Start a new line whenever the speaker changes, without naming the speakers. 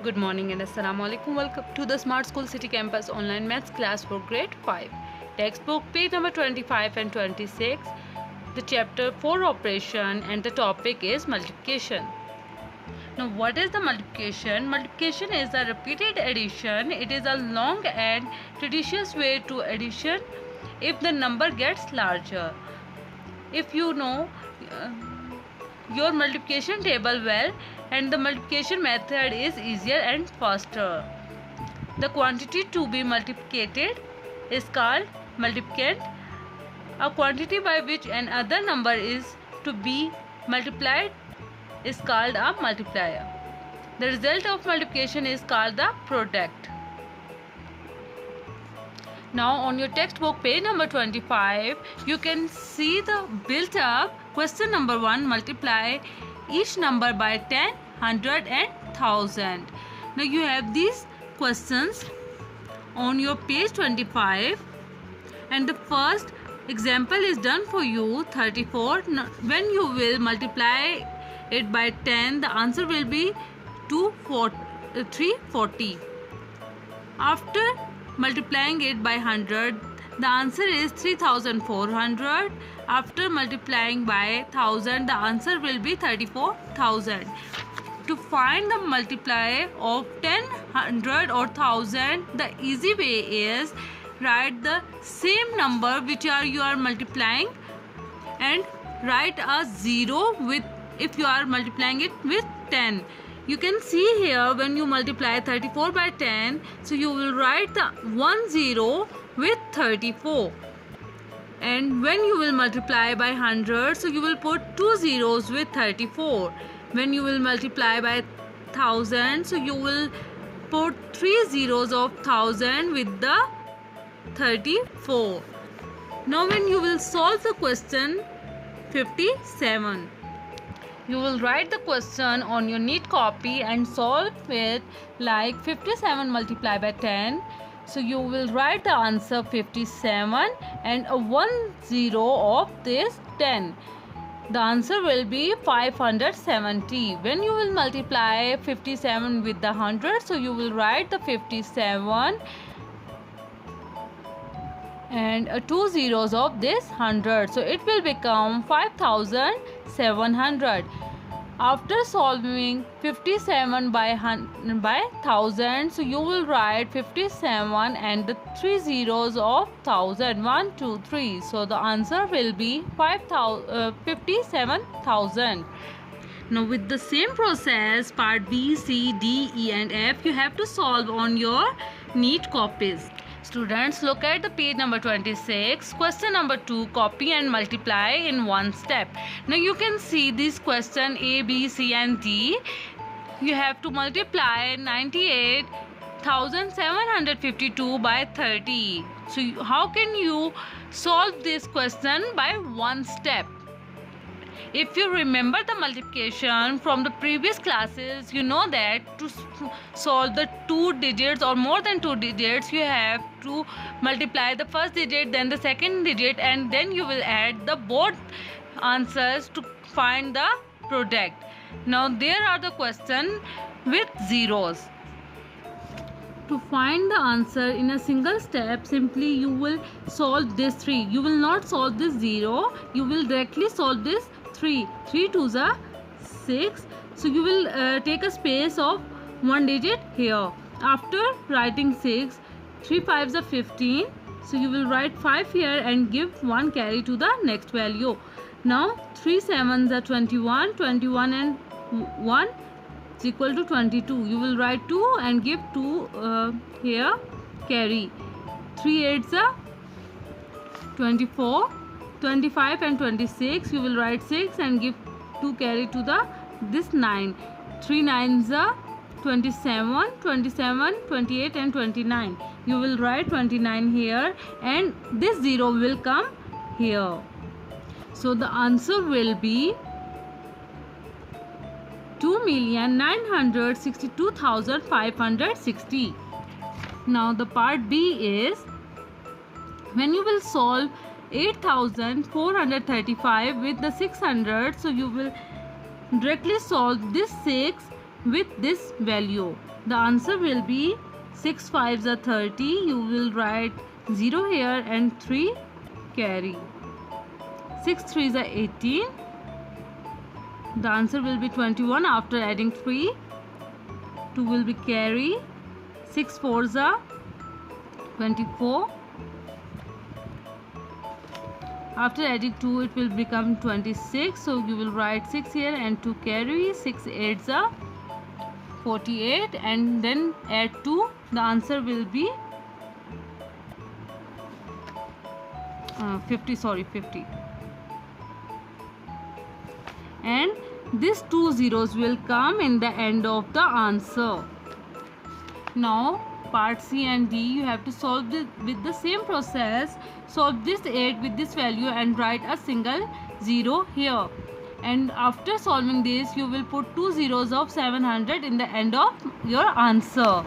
Good morning and Assalamu alaikum. Welcome to the Smart School City Campus online maths class for grade 5. Textbook page number 25 and 26. The chapter 4 operation and the topic is multiplication. Now what is the multiplication? Multiplication is a repeated addition. It is a long and tedious way to addition if the number gets larger. If you know your multiplication table well, and the multiplication method is easier and faster. The quantity to be multiplied is called multiplicand. A quantity by which another number is to be multiplied is called a multiplier. The result of multiplication is called the product. Now on your textbook page number 25, you can see the built up question number 1. Multiply each number by 10, 100 and 1000. Now you have these questions on your page 25, and the first example is done for you, 34. Now, when you will multiply it by 10, the answer will be 340. After multiplying it by 100, the answer is 3400. After multiplying by 1000, the answer will be 34,000. To find the multiplier of 10, 100 or 1000, the easy way is write the same number which you are multiplying and write a 0 with if you are multiplying it with 10. You can see here when you multiply 34 by 10, so you will write the 10 with 34. And when you will multiply by 100, so you will put 2 zeros with 34. When you will multiply by 1000, so you will put 3 zeros of 1000 with the 34. Now when you will solve the question 57, you will write the question on your neat copy and solve it like 57 multiplied by 10. So you will write the answer 57 and a 10 of this 10. The answer will be 570. When you will multiply 57 with the 100, so you will write the 57 and 2 zeros of this 100. So it will become 5700. After solving 57 by 1000, so you will write 57 and the 3 zeros of 1000. 1, 2, 3. So the answer will be 57,000. Now with the same process, part B, C, D, E and F, you have to solve on your neat copies. Students, look at the page number 26. Question number 2, copy and multiply in one step. Now you can see this question A, B, C and D. You have to multiply 98,752 by 30. So how can you solve this question by one step? If you remember the multiplication from the previous classes, you know that to solve the 2 digits or more than 2 digits, you have to multiply the first digit, then the second digit, and then you will add the both answers to find the product. Now there are the question with zeros. To find the answer in a single step, simply you will solve this 3. You will not solve this 0. You will directly solve this 3. 3 2s are 6. So you will take a space of 1 digit here. After writing 6, 3 5s are 15. So you will write 5 here and give 1 carry to the next value. Now 3 7s are 21. 21 and 1 is equal to 22. You will write 2 and give 2 here carry. 3 8s are 24. 25 and 26, you will write 6 and give 2 carry to the this 9. 3 9s are 27, 27, 28 and 29. You will write 29 here and this 0 will come here. So the answer will be 2,962,560. Now the part B is when you will solve 8,435 with the 600, so you will directly solve this 6 with this value. The answer will be 6 5s are 30. You will write 0 here and 3 carry. 6 3s are 18. The answer will be 21 after adding 3. 2 will be carry. 6 4s are 24. After adding 2 it will become 26. So you will write 6 here and 2 carry. 6 8s are 48 and then add 2. The answer will be 50. And these 2 zeros will come in the end of the answer. Now part C and D, you have to solve this with the same process. Solve this 8 with this value and write a single 0 here. And after solving this, you will put 2 zeros of 700 in the end of your answer.